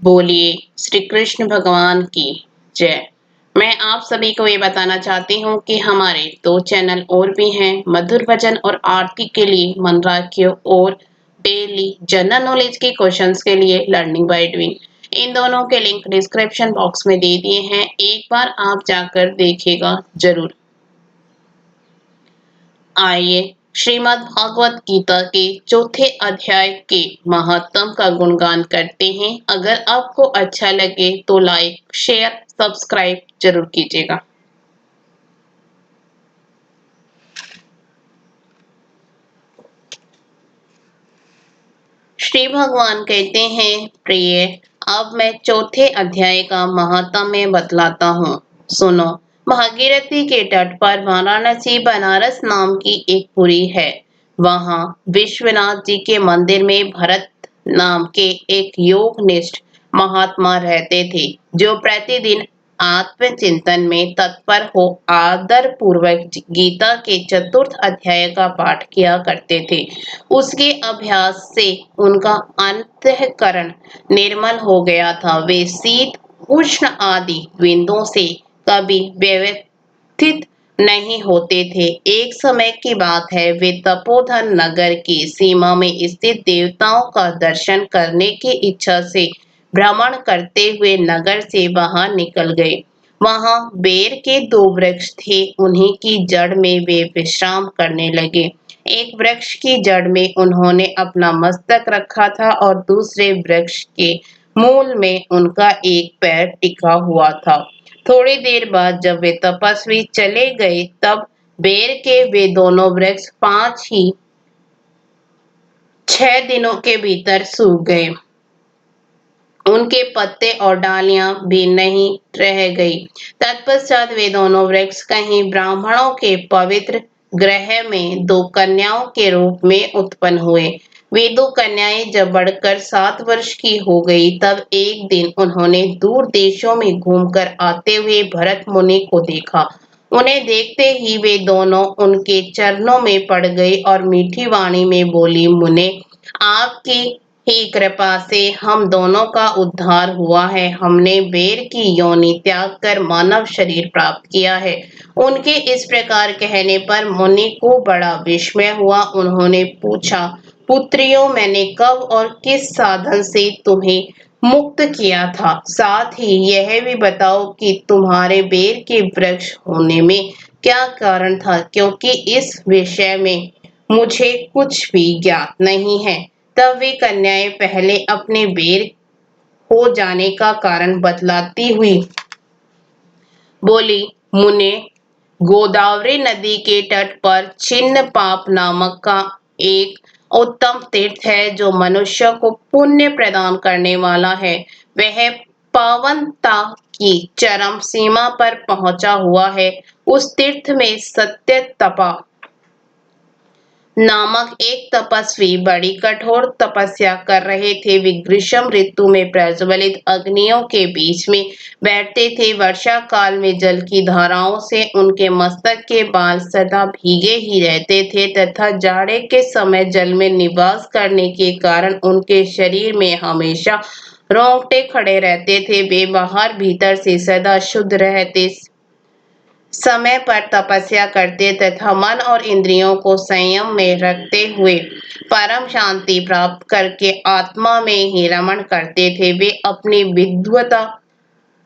बोलिए श्री कृष्ण भगवान की जय। मैं आप सभी को ये बताना चाहती हूँ कि हमारे दो चैनल और भी हैं, मधुर भजन और आरती के लिए मन राखियो और डेली जनरल नॉलेज के क्वेश्चंस के लिए लर्निंग बाय डूइंग। इन दोनों के लिंक डिस्क्रिप्शन बॉक्स में दे दिए हैं, एक बार आप जाकर देखिएगा जरूर। आइए श्रीमद् भागवत गीता के चौथे अध्याय के महत्व का गुणगान करते हैं। अगर आपको अच्छा लगे तो लाइक शेयर सब्सक्राइब जरूर कीजिएगा। श्री भगवान कहते हैं, प्रिय अब मैं चौथे अध्याय का महत्व में बतलाता हूँ, सुनो। भागीरथी के तट पर वाराणसी बनारस नाम की एक पुरी है। वहाँ विश्वनाथ जी के मंदिर में भरत नाम के एक योगनिष्ठ महात्मा रहते थे, जो प्रतिदिन आत्मचिंतन में तत्पर हो आदर पूर्वक गीता के चतुर्थ अध्याय का पाठ किया करते थे। उसके अभ्यास से उनका अंतःकरण निर्मल हो गया था। वे शीत उष्ण आदि द्वंद्वों से कभी व्यथित नहीं होते थे। एक समय की बात है, वे तपोधन नगर की सीमा में स्थित देवताओं का दर्शन करने की इच्छा से भ्रमण करते हुए नगर से बाहर निकल गए। वहां बेर के दो वृक्ष थे, उन्हीं की जड़ में वे विश्राम करने लगे। एक वृक्ष की जड़ में उन्होंने अपना मस्तक रखा था और दूसरे वृक्ष के मूल में उनका एक पैर टिका हुआ था। थोड़ी देर बाद जब वे तपस्वी चले गए, तब बेर के वे दोनों वृक्ष 6 दिनों के भीतर सूख गए। उनके पत्ते और डालियां भी नहीं रह गई। तत्पश्चात वे दोनों वृक्ष कहीं ब्राह्मणों के पवित्र गृह में दो कन्याओं के रूप में उत्पन्न हुए। वे दो कन्याएं जब बढ़कर 7 वर्ष की हो गई, तब एक दिन उन्होंने दूर देशों में घूमकर आते हुए भरत मुनि को देखा। उन्हें देखते ही वे दोनों उनके चरणों में पड़ गई और मीठी वाणी में बोली, मुने, आपकी ही कृपा से हम दोनों का उद्धार हुआ है। हमने बेर की योनि त्याग कर मानव शरीर प्राप्त किया है। उनके इस प्रकार कहने पर मुनि को बड़ा विस्मय हुआ। उन्होंने पूछा, पुत्रियों, मैंने कब और किस साधन से तुम्हें मुक्त किया था? साथ ही यह भी बताओ कि तुम्हारे बेर के वृक्ष होने में क्या कारण था, क्योंकि इस विषय में मुझे कुछ भी ज्ञात नहीं है। तब वे कन्याएं पहले अपने बेर हो जाने का कारण बतलाती हुई बोली, मुने, गोदावरी नदी के तट पर छिन्न पाप नामक का एक उत्तम तीर्थ है, जो मनुष्य को पुण्य प्रदान करने वाला है। वह पावनता की चरम सीमा पर पहुंचा हुआ है। उस तीर्थ में सत्य तपा नामक एक तपस्वी बड़ी कठोर तपस्या कर रहे थे। वे ग्रीष्म ऋतु में प्रज्वलित अग्नियों के बीच में बैठते थे। वर्षा काल में जल की धाराओं से उनके मस्तक के बाल सदा भीगे ही रहते थे तथा जाड़े के समय जल में निवास करने के कारण उनके शरीर में हमेशा रोंगटे खड़े रहते थे। वे बाहर भीतर से सदा शुद्ध रहते, समय पर तपस्या करते तथा मन और इंद्रियों को संयम में रखते हुए परम शांति प्राप्त करके आत्मा में ही रमण करते थे। वे अपनी विद्वता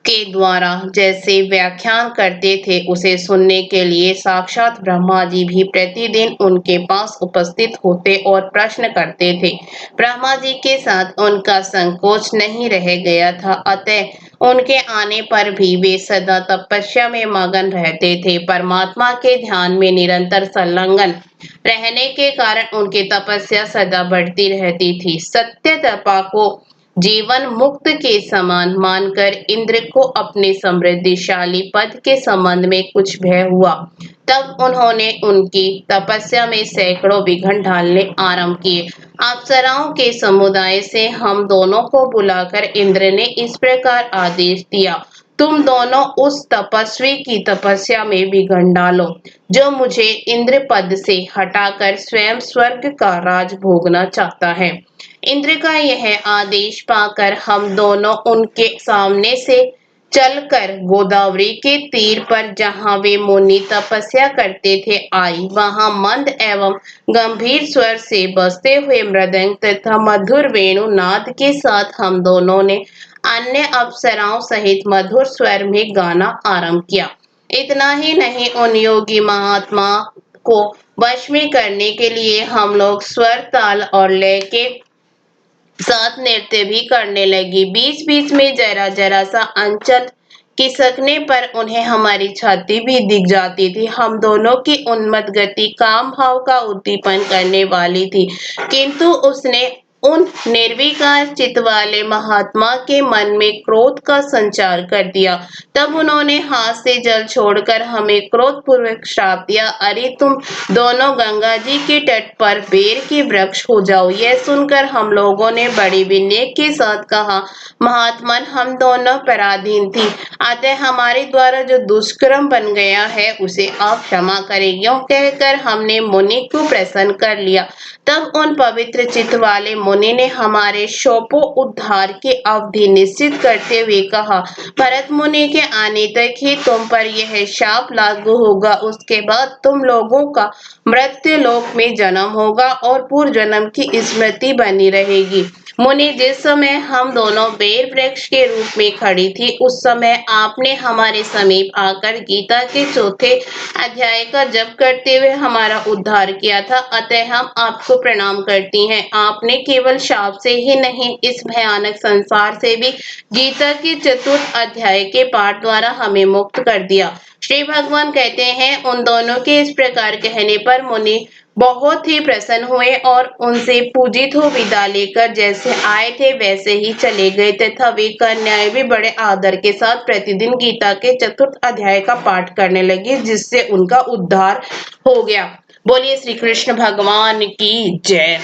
के द्वारा जैसे व्याख्यान करते थे, उसे सुनने के लिए साक्षात ब्रह्मा जी भी प्रतिदिन उनके पास उपस्थित होते और प्रश्न करते थे। ब्रह्मा जी के साथ उनका संकोच नहीं रह गया था, अतः उनके आने पर भी वे सदा तपस्या में मगन रहते थे। परमात्मा के ध्यान में निरंतर संलग्न रहने के कारण उनकी तपस्या सदा बढ़ती रहती थी। सत्य तपा को जीवन मुक्त के समान मानकर इंद्र को अपने समृद्धिशाली पद के संबंध में कुछ भय हुआ। तब उन्होंने उनकी तपस्या में सैकड़ों विघ्न डालने आरंभ किए। अप्सराओं के समुदाय से हम दोनों को बुलाकर इंद्र ने इस प्रकार आदेश दिया, तुम दोनों उस तपस्वी की तपस्या में विघ्न डालो, जो मुझे इंद्र पद से हटाकर स्वयं स्वर्ग का राज भोगना चाहता है। इंद्र का यह आदेश पाकर हम दोनों उनके सामने से चलकर गोदावरी के तीर पर जहाँ वे मुनि तपस्या करते थे आई। वहाँ मंद एवं गंभीर स्वर से बजते हुए मृदंग तथा मधुर वेणुनाद के साथ हम दोनों ने अन्य अप्सराओं सहित मधुर स्वर में गाना आरंभ किया। इतना ही नहीं, उन योगी महात्मा को वश में करने के लिए हम लोग स्वर, ताल और लय के साथ नृत्य भी करने लगी। बीच बीच में जरा जरा सा अंचल खिसकने पर उन्हें हमारी छाती भी दिख जाती थी। हम दोनों की उन्मत्त गति काम भाव का उद्दीपन करने वाली थी, किंतु उसने उन निर्विकार चित्त वाले महात्मा के मन में क्रोध का संचार कर दिया। तब उन्होंने हाथ से जल छोड़कर हमें क्रोधपूर्वक श्राप दिया, अरे तुम दोनों गंगा जी के तट पर बेर के वृक्ष हो जाओ। यह सुनकर हम लोगों ने बड़ी विनय के साथ कहा, महात्मन, हम दोनों पराधीन थी, अतः हमारे द्वारा जो दुष्कर्म बन गया है उसे आप क्षमा करें। यूं कहकर हमने मुनि को प्रसन्न कर लिया। तब उन पवित्र चित्त वाले मुनि ने हमारे शोपो उद्धार की अवधि निश्चित करते हुए कहा, भरत मुनि के आने तक ही तुम पर यह शाप लागू होगा। उसके बाद तुम लोगों का मृत्यु लोक में जन्म होगा और पूर्व जन्म की स्मृति बनी रहेगी। मुनि, जिस समय हम दोनों बेर वृक्ष के रूप में खड़ी थी, उस समय आपने हमारे समीप आकर गीता के चौथे अध्याय का जप करते हुए हमारा उद्धार किया था, अतः हम आपको प्रणाम करती हैं। आपने केवल शाप से ही नहीं, इस भयानक संसार से भी गीता के चतुर्थ अध्याय के पाठ द्वारा हमें मुक्त कर दिया। श्री भगवान कहते हैं, उन दोनों के इस प्रकार कहने पर मुनि बहुत ही प्रसन्न हुए और उनसे पूजित हो विदा लेकर जैसे आए थे वैसे ही चले गए तथा वे कन्याएं भी बड़े आदर के साथ प्रतिदिन गीता के चतुर्थ अध्याय का पाठ करने लगी, जिससे उनका उद्धार हो गया। बोलिए श्री कृष्ण भगवान की जय।